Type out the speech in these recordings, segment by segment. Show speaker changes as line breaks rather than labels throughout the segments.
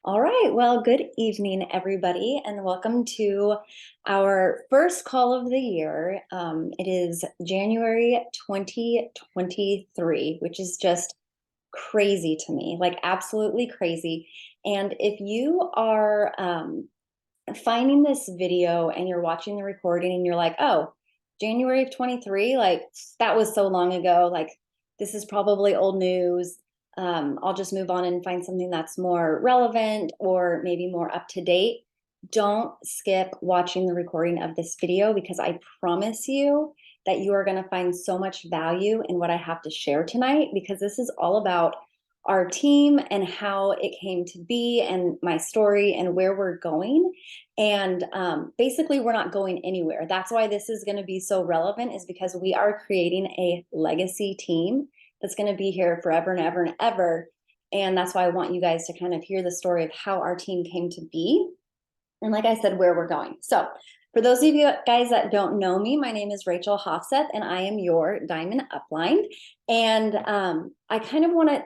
All right. Well, good evening, everybody, and welcome to our first call of the year. It is January 2023, which is just crazy to me, like absolutely crazy. And if you are finding this video and you're watching the recording and you're like, oh, January of 23, like that was so long ago, like this is probably old news. I'll just move on and find something that's more relevant or maybe more up to date. Don't skip watching the recording of this video because I promise you that you are going to find so much value in what I have to share tonight, because this is all about our team and how it came to be and my story and where we're going. And basically, we're not going anywhere. That's why this is going to be so relevant, is because we are creating a legacy team that's going to be here forever and ever and ever. And that's why I want you guys to kind of hear the story of how our team came to be. And like I said, where we're going. So for those of you guys that don't know me, my name is Rachel Hofseth, and I am your Diamond Upline. And I kind of want to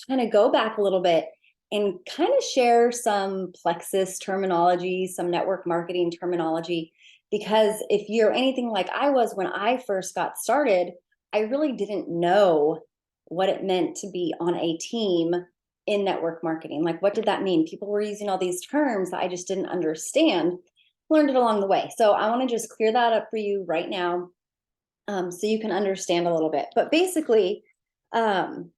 kind of go back a little bit and kind of share some plexus terminology, some network marketing terminology, because if you're anything like I was when I first got started, I really didn't know what it meant to be on a team in network marketing. Like, what did that mean? People were using all these terms that I just didn't understand. Learned it along the way. So I want to just clear that up for you right now, so you can understand a little bit. But basically, in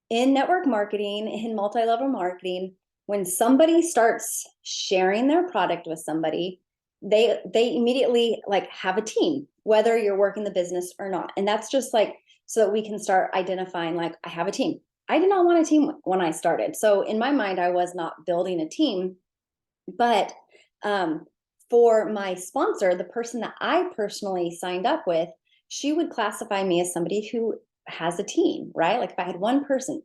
network marketing, in multi-level marketing, when somebody starts sharing their product with somebody, they immediately like have a team, whether you're working the business or not. And that's just like so that we can start identifying, like, I have a team. I did not want a team when I started. So in my mind, I was not building a team. But for my sponsor, the person that I personally signed up with, she would classify me as somebody who has a team, right? Like if I had one person.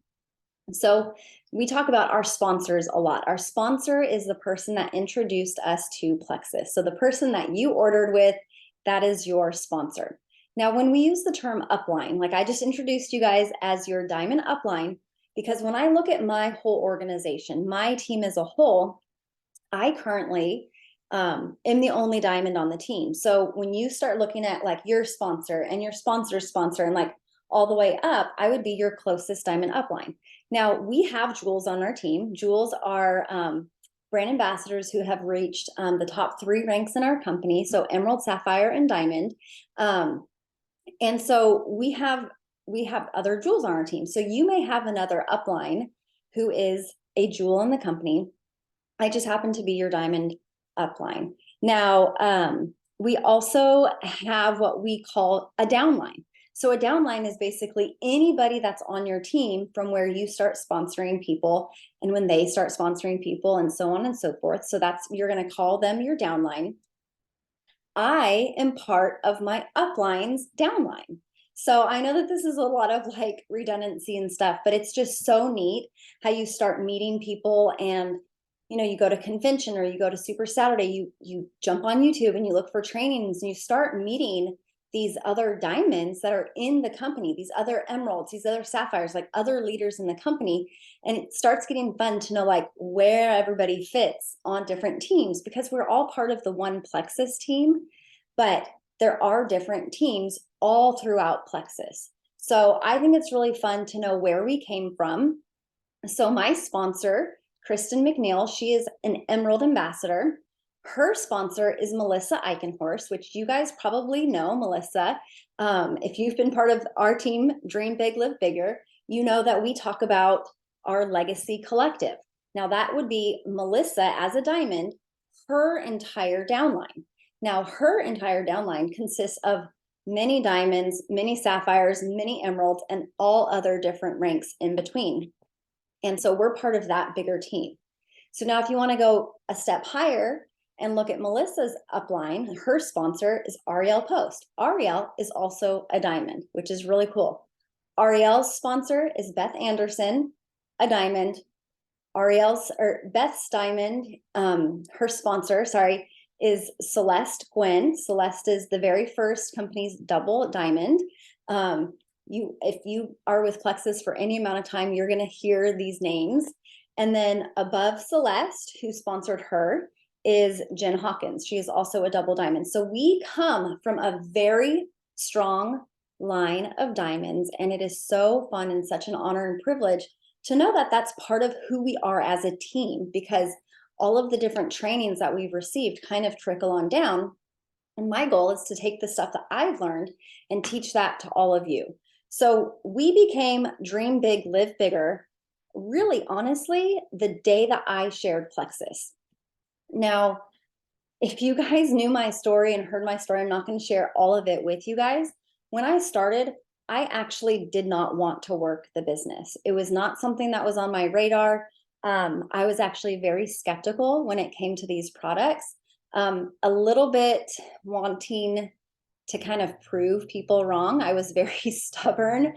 So we talk about our sponsors a lot. Our sponsor is the person that introduced us to Plexus. So the person that you ordered with, that is your sponsor. Now, when we use the term upline, like I just introduced you guys as your diamond upline, because when I look at my whole organization, my team as a whole, I currently am the only diamond on the team. So when you start looking at like your sponsor and your sponsor's sponsor and like all the way up, I would be your closest diamond upline. Now, we have jewels on our team. Jewels are brand ambassadors who have reached the top 3 ranks in our company. So emerald, sapphire, and diamond. And so we have other jewels on our team. So you may have another upline who is a jewel in the company. I just happen to be your diamond upline. Now, we also have what we call a downline. So a downline is basically anybody that's on your team from where you start sponsoring people and when they start sponsoring people and so on and so forth. So that's, you're going to call them your downline. I am part of my upline's downline. So I know that this is a lot of like redundancy and stuff, but it's just so neat how you start meeting people. And you go to convention or you go to Super Saturday, you jump on YouTube and you look for trainings and you start meeting these other diamonds that are in the company, these other emeralds, these other sapphires, like other leaders in the company. And it starts getting fun to know like where everybody fits on different teams, because we're all part of the one Plexus team, but there are different teams all throughout Plexus. So I think it's really fun to know where we came from. So my sponsor, Kristen McNeil, she is an Emerald Ambassador. Her sponsor is Melissa Eichenhorst, which you guys probably know Melissa. If you've been part of our team, Dream Big, Live Bigger, you know that we talk about our legacy collective. Now that would be Melissa as a diamond, her entire downline. Now her entire downline consists of many diamonds, many sapphires, many emeralds, and all other different ranks in between. And so we're part of that bigger team. So now if you want to go a step higher and look at Melissa's upline, her sponsor is Ariel Post. Ariel is also a diamond, which is really cool. Ariel's sponsor is Beth Anderson, a diamond. Beth's diamond, her sponsor, is Celeste Gwynn. Celeste is the very first company's double diamond. If you are with Plexus for any amount of time, you're going to hear these names. And then above Celeste, who sponsored her, is Jen Hawkins. She is also a double diamond. So we come from a very strong line of diamonds, and it is so fun and such an honor and privilege to know that that's part of who we are as a team, because all of the different trainings that we've received kind of trickle on down. And my goal is to take the stuff that I've learned and teach that to all of you. So we became Dream Big, Live Bigger, really honestly, the day that I shared Plexus. Now, if you guys knew my story and heard my story, I'm not going to share all of it with you guys. When I started, I actually did not want to work the business. It was not something that was on my radar. I was actually very skeptical when it came to these products, a little bit wanting to kind of prove people wrong. I was very stubborn.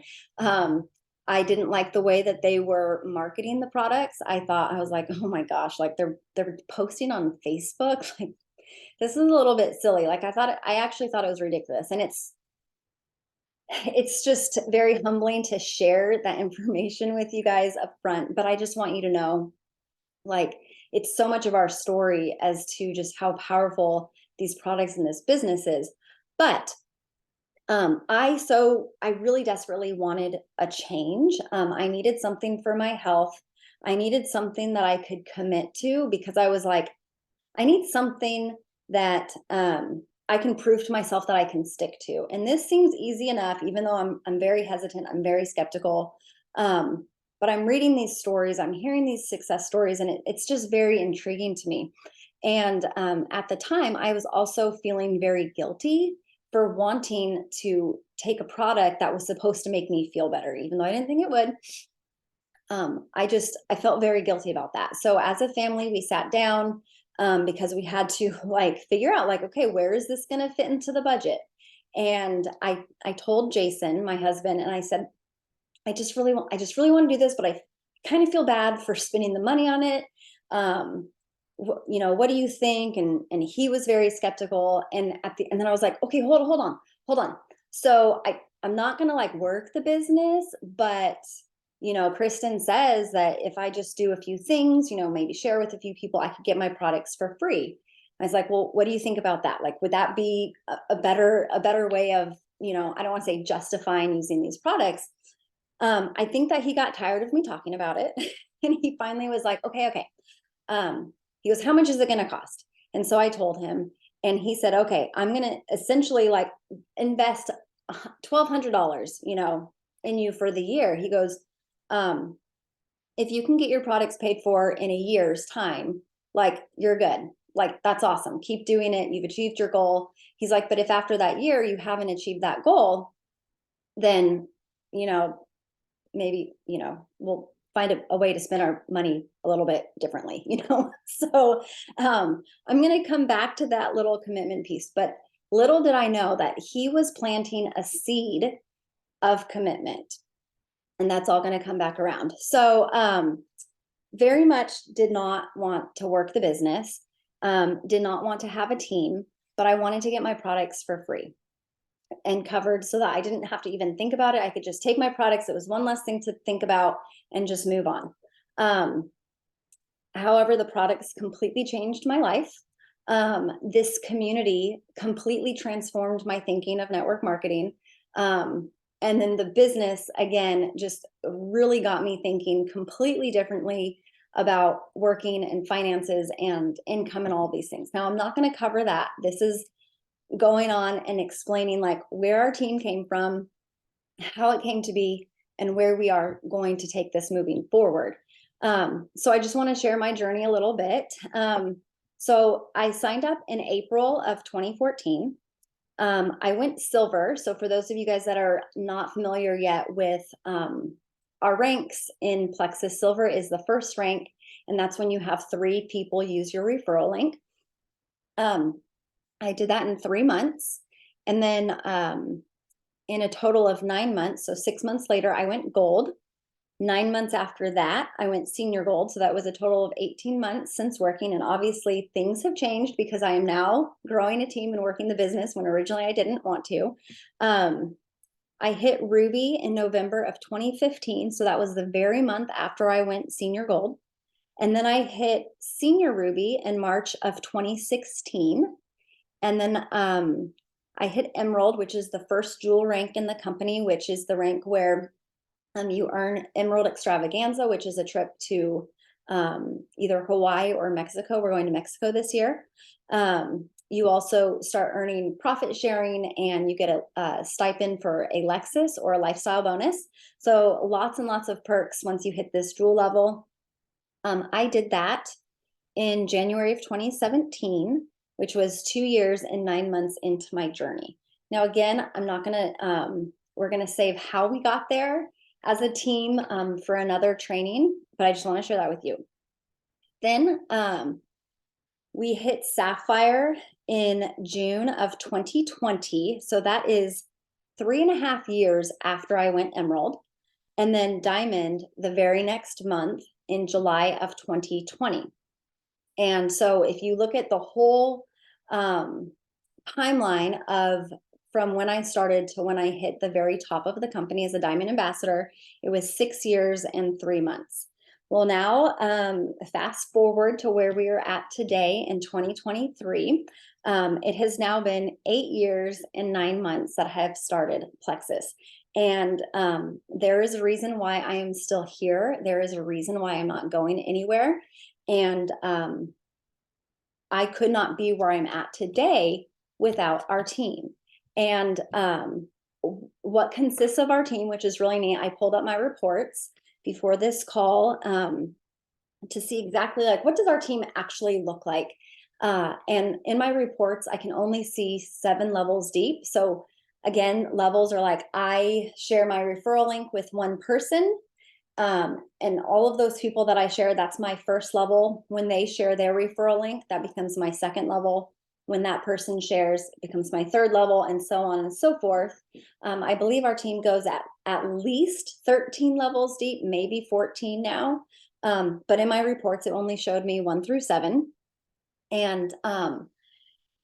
I didn't like the way that they were marketing the products. I was like, oh my gosh, like they're posting on Facebook. Like, this is a little bit silly. Like I actually thought it was ridiculous. And it's just very humbling to share that information with you guys up front. But I just want you to know, like, it's so much of our story as to just how powerful these products and this business is. But I really desperately wanted a change. I needed something for my health. I needed something that I could commit to, because I was like, I need something that I can prove to myself that I can stick to. And this seems easy enough, even though I'm very hesitant, I'm very skeptical. But I'm reading these stories, I'm hearing these success stories, and it's just very intriguing to me. And at the time, I was also feeling very guilty for wanting to take a product that was supposed to make me feel better, even though I didn't think it would. I felt very guilty about that. So as a family, we sat down, because we had to like figure out, like, okay, where is this going to fit into the budget? And I told Jason, my husband, and I said, I just really want to do this, but I kind of feel bad for spending the money on it. What do you think? And he was very skeptical. And then I was like, okay, hold on. So I'm not going to like work the business, but Kristen says that if I just do a few things, maybe share with a few people, I could get my products for free. I was like, well, what do you think about that? Like, would that be a better way of, I don't want to say justifying using these products. I think that he got tired of me talking about it. And he finally was like, okay. He goes, how much is it going to cost? And so I told him, and he said, okay, I'm going to essentially like invest $1,200, in you for the year. He goes, if you can get your products paid for in a year's time, like, you're good. Like, that's awesome. Keep doing it. You've achieved your goal. He's like, but if after that year you haven't achieved that goal, then, maybe, we'll find a way to spend our money a little bit differently, So I'm going to come back to that little commitment piece, but little did I know that he was planting a seed of commitment. And that's all going to come back around. So very much did not want to work the business, did not want to have a team, but I wanted to get my products for free and covered so that I didn't have to even think about it. I could just take my products. It was one less thing to think about and just move on. However, the products completely changed my life. This community completely transformed my thinking of network marketing. And then the business, again, just really got me thinking completely differently about working and finances and income and all these things. Now, I'm not going to cover that. This is going on and explaining like where our team came from, how it came to be, and where we are going to take this moving forward. So I just want to share my journey a little bit. So I signed up in April of 2014. I went silver. So for those of you guys that are not familiar yet with our ranks in Plexus, silver is the first rank, and that's when you have 3 people use your referral link. I did that in 3 months, and then in a total of 9 months, so 6 months later, I went gold. 9 months after that, I went senior gold. So that was a total of 18 months since working. And obviously things have changed because I am now growing a team and working the business when originally I didn't want to. I hit ruby in November of 2015. So that was the very month after I went senior gold. And then I hit senior ruby in March of 2016. And then I hit emerald, which is the first jewel rank in the company, which is the rank where you earn Emerald Extravaganza, which is a trip to either Hawaii or Mexico. We're going to Mexico this year. You also start earning profit sharing, and you get a stipend for a Lexus or a lifestyle bonus. So lots and lots of perks once you hit this jewel level. I did that in January of 2017, which was 2 years and 9 months into my journey. Now, again, I'm not going to, we're going to save how we got there as a team for another training, but I just want to share that with you. Then we hit Sapphire in June of 2020. So that is 3.5 years after I went Emerald. And then Diamond the very next month in July of 2020. And so if you look at the whole timeline of from when I started to when I hit the very top of the company as a Diamond Ambassador, it was 6 years and 3 months. Well, now fast forward to where we are at today in 2023. It has now been 8 years and 9 months that I have started Plexus. And there is a reason why I am still here. There is a reason why I'm not going anywhere. And I could not be where I'm at today without our team. And what consists of our team, which is really neat, I pulled up my reports before this call to see exactly like what does our team actually look like. And in my reports, I can only see 7 levels deep. So again, levels are like I share my referral link with one person. And all of those people that I share, that's my first level. When they share their referral link, that becomes my second level. When that person shares, it becomes my third level, and so on and so forth. I believe our team goes at least 13 levels deep, maybe 14 now. But in my reports, it only showed me 1 through 7. And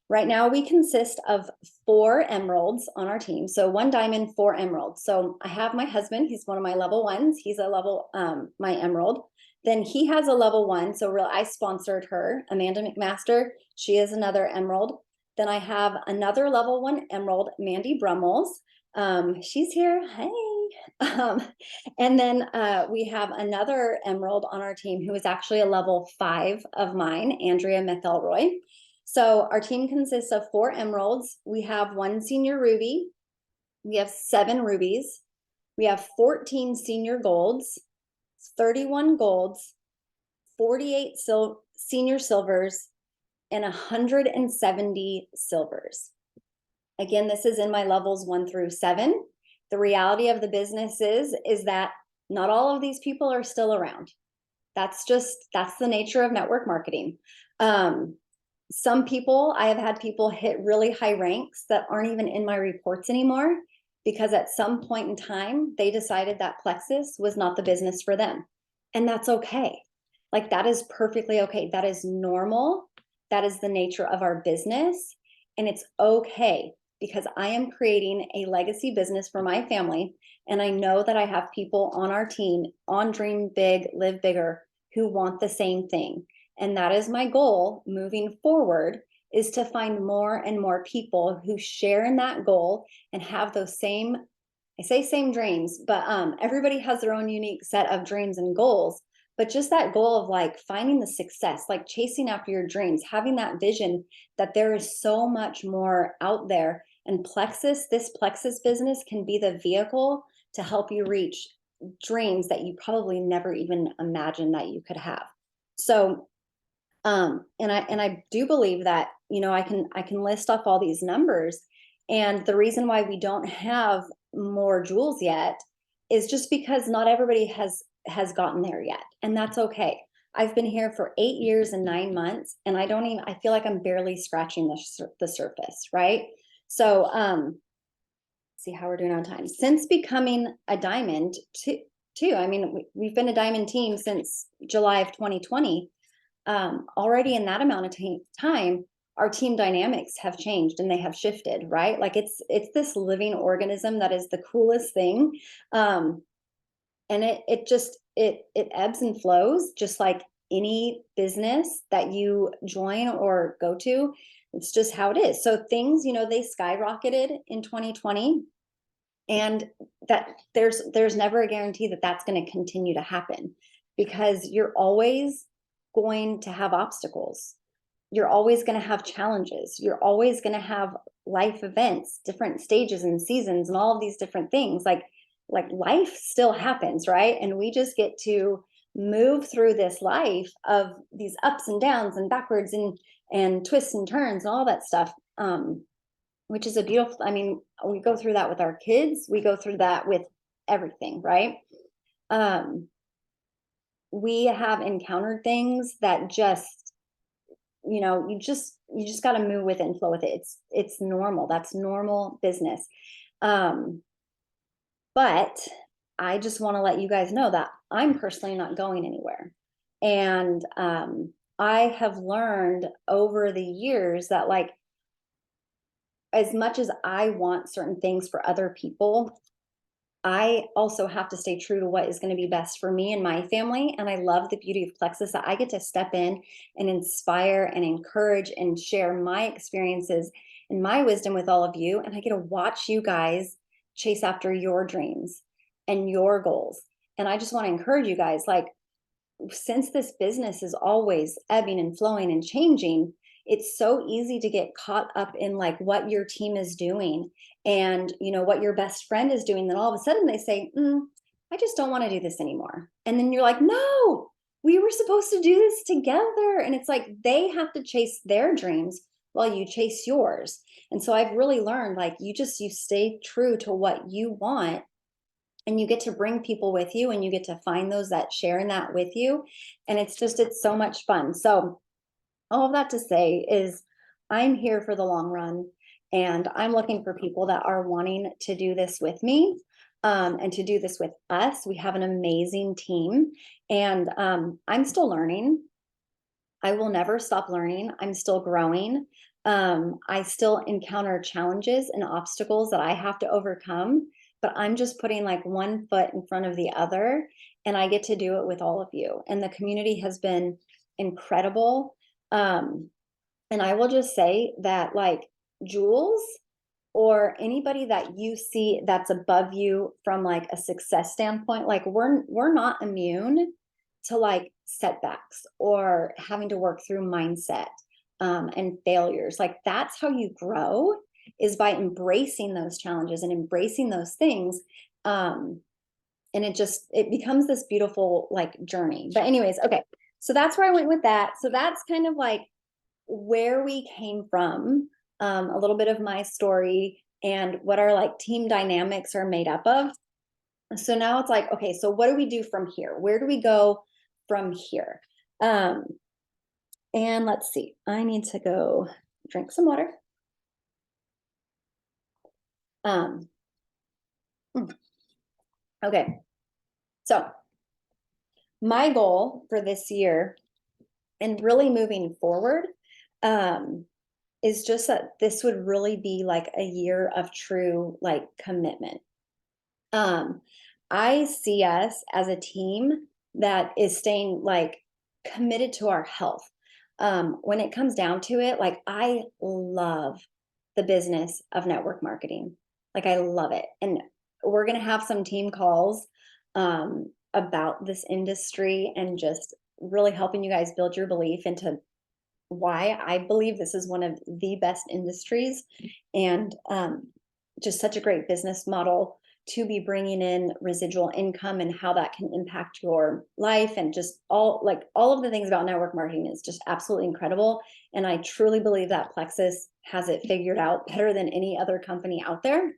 right now we consist of 4 emeralds on our team. So 1 diamond, 4 emeralds. So I have my husband, he's one of my level 1s. He's a level, my emerald. Then he has a level 1. So I sponsored her, Amanda McMaster. She is another emerald. Then I have another level 1 emerald, Mandy Brummels. She's here, hey. And then we have another emerald on our team who is actually a level 5 of mine, Andrea McElroy. So our team consists of 4 emeralds. We have 1 senior ruby. We have 7 rubies. We have 14 senior golds, 31 golds, 48 senior silvers, and 170 silvers. Again, this is in my levels 1 through 7. The reality of the business is that not all of these people are still around. That's the nature of network marketing. Some people, I have had people hit really high ranks that aren't even in my reports anymore because at some point in time, they decided that Plexus was not the business for them. And that's okay. Like that is perfectly okay. That is normal. That is the nature of our business. And it's okay because I am creating a legacy business for my family. And I know that I have people on our team on Dream Big, Live Bigger who want the same thing. And that is my goal moving forward, is to find more and more people who share in that goal and have those same, I say same dreams, but everybody has their own unique set of dreams and goals. But just that goal of like finding the success, like chasing after your dreams, having that vision that there is so much more out there. And this Plexus business can be the vehicle to help you reach dreams that you probably never even imagined that you could have. So and I do believe that, you know, I can list off all these numbers, and the reason why we don't have more jewels yet is just because not everybody has gotten there yet, and that's okay. I've been here for 8 years and 9 months, and I feel like I'm barely scratching the surface, right? So see how we're doing on time. Since becoming a diamond too, I mean, we've been a diamond team since July of 2020. Already in that amount of time, our team dynamics have changed and they have shifted, right? Like it's this living organism that is the coolest thing. And it ebbs and flows just like any business that you join or go to. It's just how it is. So things, they skyrocketed in 2020, and that there's never a guarantee that that's going to continue to happen, because you're always going to have obstacles. You're always going to have challenges. You're always going to have life events, different stages and seasons and all of these different things. Like life still happens, right? And we just get to move through this life of these ups and downs and backwards and twists and turns and all that stuff. Which is a beautiful, I mean, we go through that with our kids. We go through that with everything, right? We have encountered things that just, you just got to move with it and flow with it. It's normal. That's normal business. But I just want to let you guys know that I'm personally not going anywhere. And I have learned over the years that, like, as much as I want certain things for other people, I also have to stay true to what is going to be best for me and my family. And I love the beauty of Plexus, that I get to step in and inspire and encourage and share my experiences and my wisdom with all of you. And I get to watch you guys chase after your dreams and your goals. And I just want to encourage you guys, like, since this business is always ebbing and flowing and changing, it's so easy to get caught up in like what your team is doing and what your best friend is doing. Then all of a sudden they say, I just don't want to do this anymore. And then you're like, no, we were supposed to do this together. And it's like they have to chase their dreams while you chase yours. And so I've really learned, like, you stay true to what you want, and you get to bring people with you, and you get to find those that share in that with you. And it's so much fun. So all of that to say is, I'm here for the long run, and I'm looking for people that are wanting to do this with me, and to do this with us. We have an amazing team, and I'm still learning. I will never stop learning. I'm still growing. I still encounter challenges and obstacles that I have to overcome, but I'm just putting like one foot in front of the other, and I get to do it with all of you. And the community has been incredible. And I will just say that, like, Jules or anybody that you see that's above you from like a success standpoint, like, we're not immune to like setbacks or having to work through mindset and failures. Like, that's how you grow, is by embracing those challenges and embracing those things. And it becomes this beautiful like journey. But anyways, okay, so that's where I went with that. So that's kind of like where we came from, a little bit of my story and what our like team dynamics are made up of. So now it's like, okay, so what do we do from here? Where do we go from here? And let's see, I need to go drink some water. Okay, so my goal for this year and really moving forward, is just that this would really be like a year of true like commitment. I see us as a team that is staying like committed to our health. When it comes down to it, like, I love the business of network marketing. Like, I love it. And we're going to have some team calls about this industry and just really helping you guys build your belief into why I believe this is one of the best industries, and just such a great business model to be bringing in residual income and how that can impact your life, and just all of the things about network marketing is just absolutely incredible. And I truly believe that Plexus has it figured out better than any other company out there.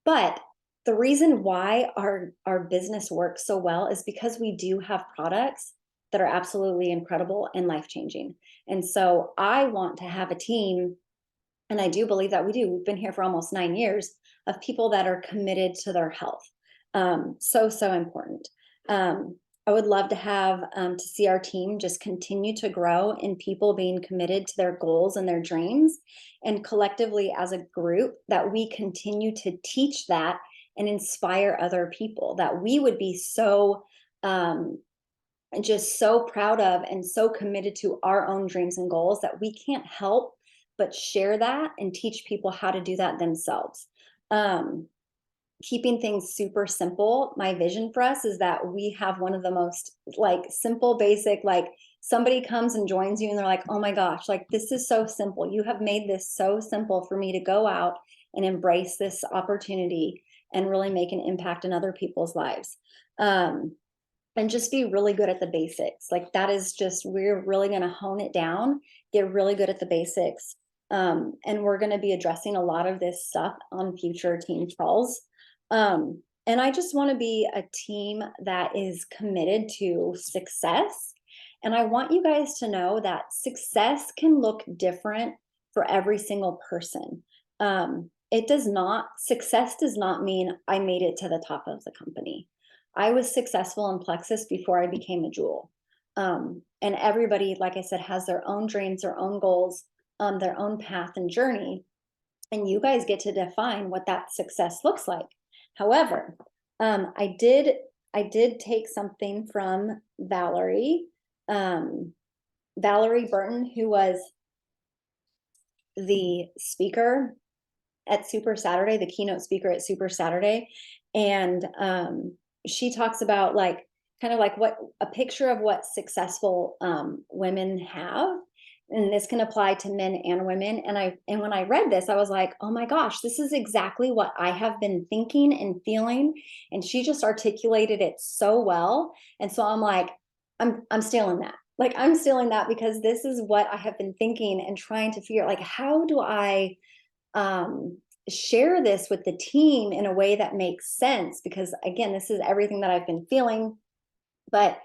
But the reason why our business works so well is because we do have products that are absolutely incredible and life-changing. And so I want to have a team, and I do believe that we do. We've been here for almost 9 years, of people that are committed to their health. So important. I would love to have to see our team just continue to grow in people being committed to their goals and their dreams, and collectively as a group that we continue to teach that and inspire other people, that we would be so just so proud of and so committed to our own dreams and goals that we can't help but share that and teach people how to do that themselves. Um, Keeping things super simple. My vision for us is that we have one of the most like simple, basic, like somebody comes and joins you and they're like, oh my gosh, like this is so simple. You have made this so simple for me to go out and embrace this opportunity and really make an impact in other people's lives. And just be really good at the basics. Like that is just, we're really going to hone it down, get really good at the basics. And we're going to be addressing a lot of this stuff on future team calls. And I just want to be a team that is committed to success. And I want you guys to know that success can look different for every single person. Success does not mean I made it to the top of the company. I was successful in Plexus before I became a Jewel. And everybody, like I said, has their own dreams, their own goals, their own path and journey. And you guys get to define what that success looks like. However, I did take something from Valerie, Valerie Burton, who was the speaker at Super Saturday, the keynote speaker at Super Saturday. And she talks about like, kind of like what a picture of what successful women have. And this can apply to men and women. And when I read this, I was like, oh my gosh, this is exactly what I have been thinking and feeling. And she just articulated it so well. And so I'm like, I'm stealing that. Like I'm stealing that because this is what I have been thinking and trying to figure out, like, how do I share this with the team in a way that makes sense? Because again, this is everything that I've been feeling, but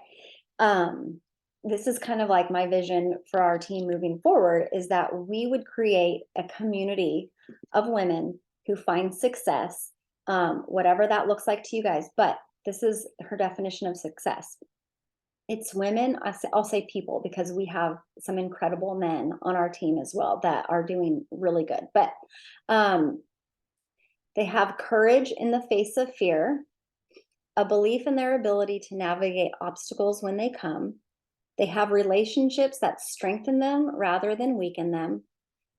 this is kind of like my vision for our team moving forward, is that we would create a community of women who find success, whatever that looks like to you guys. But this is her definition of success. It's women, I'll say people, because we have some incredible men on our team as well that are doing really good. But they have courage in the face of fear, a belief in their ability to navigate obstacles when they come. They have relationships that strengthen them rather than weaken them.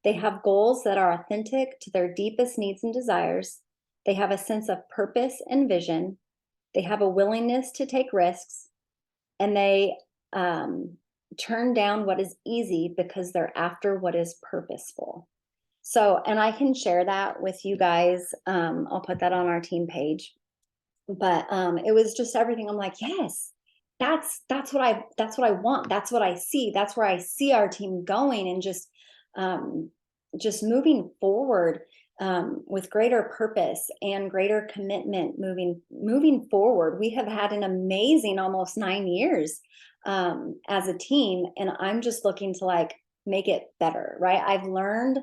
They have goals that are authentic to their deepest needs and desires. They have a sense of purpose and vision. They have a willingness to take risks. And they turn down what is easy because they're after what is purposeful. So, and I can share that with you guys. I'll put that on our team page. But it was just everything. I'm like, yes, that's what I want. That's what I see. That's where I see our team going, and just moving forward with greater purpose and greater commitment. Moving forward, we have had an amazing almost 9 years as a team, and I'm just looking to like make it better. Right? I've learned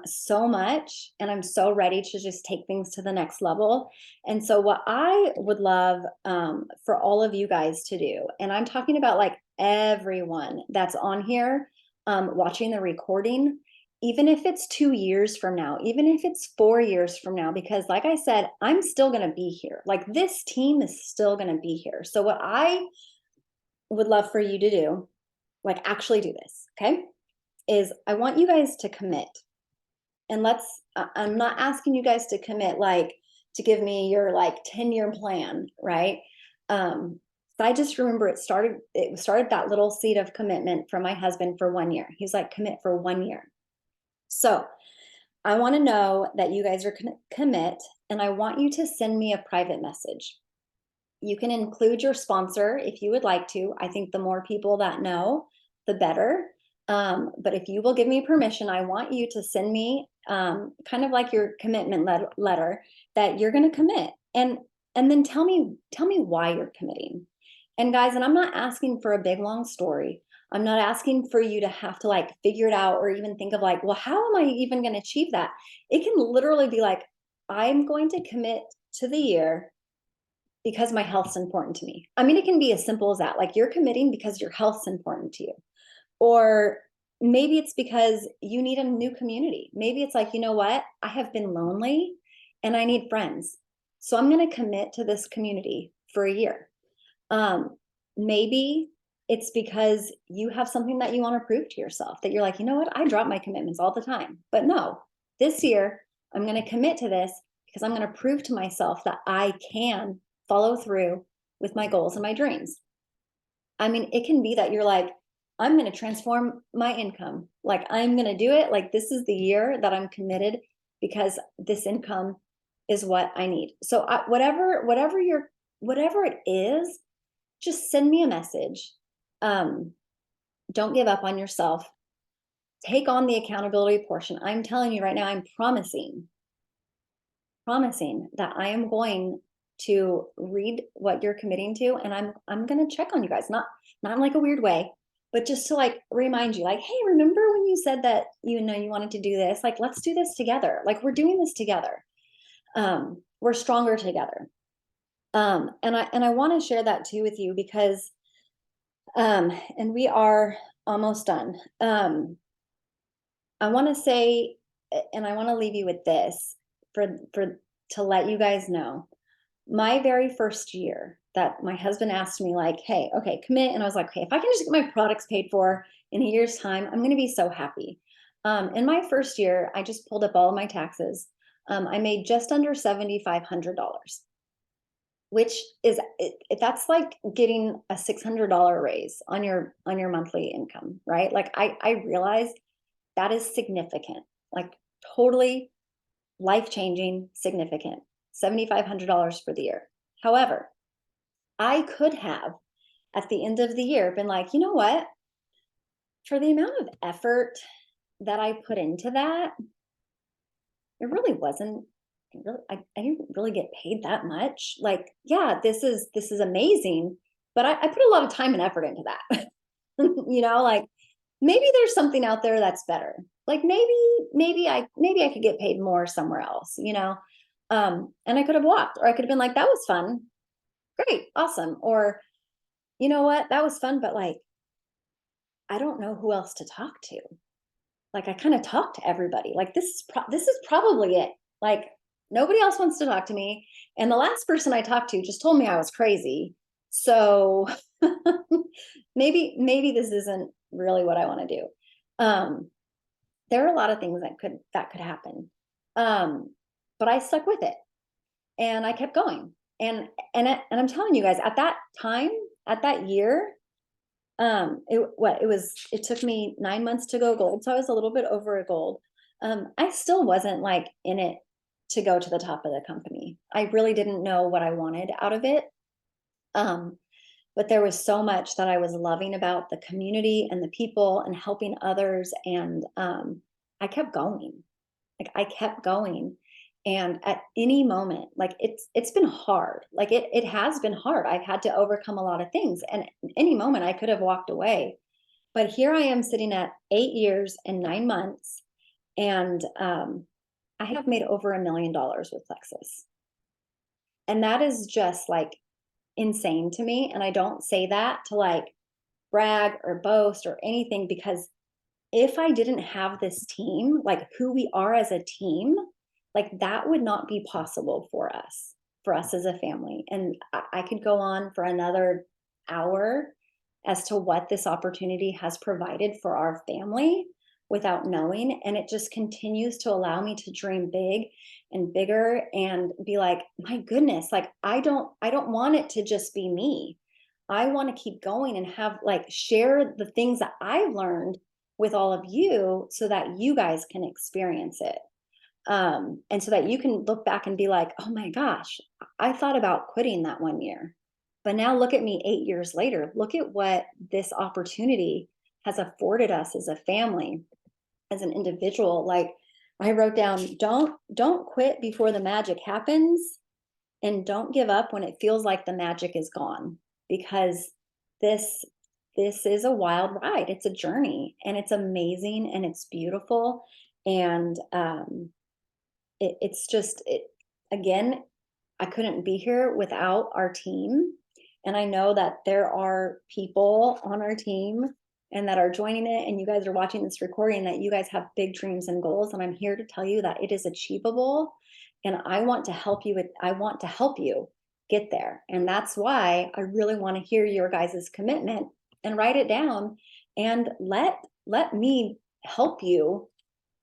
so much, and I'm so ready to just take things to the next level. And so what I would love for all of you guys to do, and I'm talking about like everyone that's on here watching the recording, even if it's 2 years from now, even if it's 4 years from now, because like I said, I'm still going to be here. Like this team is still going to be here. So what I would love for you to do, like actually do this, okay, is I want you guys to commit. And I'm not asking you guys to commit, like to give me your like 10-year plan, right? So I just remember it started that little seed of commitment from my husband for 1 year. He's like, commit for 1 year. So I want to know that you guys are commit, and I want you to send me a private message. You can include your sponsor if you would like to. I think the more people that know, the better. But if you will give me permission, I want you to send me kind of like your commitment letter that you're going to commit, and then tell me why you're committing. And guys, and I'm not asking for a big long story. I'm not asking for you to have to like figure it out or even think of like, well, how am I even going to achieve that? It can literally be like, I'm going to commit to the year because my health's important to me. I mean, it can be as simple as that. Like you're committing because your health's important to you. Or maybe it's because you need a new community. Maybe it's like, you know what? I have been lonely and I need friends. So I'm going to commit to this community for a year. maybe it's because you have something that you want to prove to yourself, that you're like, you know what, I drop my commitments all the time. But no, this year I'm going to commit to this because I'm going to prove to myself that I can follow through with my goals and my dreams. I mean, it can be that you're like, I'm going to transform my income. Like, I'm going to do it. Like, this is the year that I'm committed because this income is what I need. So whatever it is, just send me a message. Don't give up on yourself. Take on the accountability portion. I'm telling you right now, I'm promising that I am going to read what you're committing to, and I'm going to check on you guys, not in like a weird way, but just to like remind you, like, hey, remember when you said that you wanted to do this? Like, let's do this together. Like, we're doing this together. We're stronger together. And I want to share that too with you because and we are almost done. I want to say, and I want to leave you with this to let you guys know, my very first year that my husband asked me, like, hey, okay, commit. And I was like, okay, if I can just get my products paid for in a year's time, I'm going to be so happy. In my first year, I just pulled up all of my taxes. I made just under $7,500, which is that's like getting a $600 raise on your monthly income, right? Like, I realized that is significant, like totally life-changing, significant. $7,500 for the year. However, I could have at the end of the year been like, you know what? For the amount of effort that I put into that, it really wasn't really, I didn't really get paid that much. Like, yeah, this is amazing, but I put a lot of time and effort into that. Like, maybe there's something out there that's better. Like, maybe I could get paid more somewhere else, and I could have walked, or I could have been like, that was fun, great, awesome. Or, you know what, that was fun, but like, I don't know who else to talk to. Like, I kind of talked to everybody. Like, this is probably it. Like, nobody else wants to talk to me. And the last person I talked to just told me I was crazy. So maybe this isn't really what I want to do. There are a lot of things that could happen. But I stuck with it and I kept going. And I'm telling you guys, at that time, at that year, it took me 9 months to go gold. So I was a little bit over a gold. I still wasn't like in it to go to the top of the company. I really didn't know what I wanted out of it. But there was so much that I was loving about the community and the people and helping others. And I kept going. Like, I kept going. And at any moment, like, it's been hard. Like, it has been hard. I've had to overcome a lot of things. And any moment I could have walked away. But here I am sitting at 8 years and 9 months. And I have made over $1 million with Lexus. And that is just like insane to me. And I don't say that to like brag or boast or anything, because if I didn't have this team, like who we are as a team, like that would not be possible for us as a family. And I could go on for another hour as to what this opportunity has provided for our family without knowing. And it just continues to allow me to dream big and bigger and be like, my goodness, like I don't want it to just be me. I want to keep going and have like share the things that I've learned with all of you so that you guys can experience it. And so that you can look back and be like, oh my gosh, I thought about quitting that one year, but now look at me 8 years later. Look at what this opportunity has afforded us as a family, as an individual. Like, I wrote down, don't quit before the magic happens, and don't give up when it feels like the magic is gone, because this is a wild ride. It's a journey, and it's amazing, and it's beautiful. And it's just again, I couldn't be here without our team. And I know that there are people on our team and that are joining it, and you guys are watching this recording, that you guys have big dreams and goals. And I'm here to tell you that it is achievable. And I want to help you get there. And that's why I really want to hear your guys' commitment and write it down, and let me help you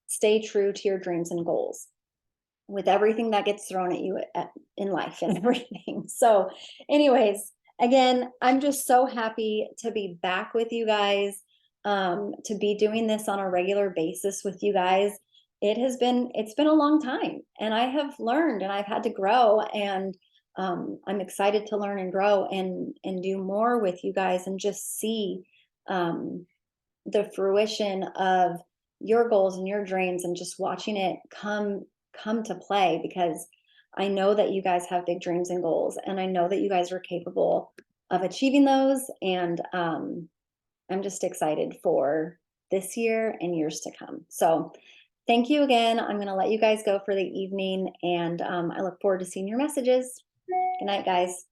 stay true to your dreams and goals with everything that gets thrown at you in life and everything. So anyways, again, I'm just so happy to be back with you guys, to be doing this on a regular basis with you guys. It's been a long time, and I have learned, and I've had to grow, and I'm excited to learn and grow and do more with you guys, and just see the fruition of your goals and your dreams, and just watching it come to play, because I know that you guys have big dreams and goals, and I know that you guys are capable of achieving those. And I'm just excited for this year and years to come. So thank you again. I'm going to let you guys go for the evening, and I look forward to seeing your messages. Good night, guys.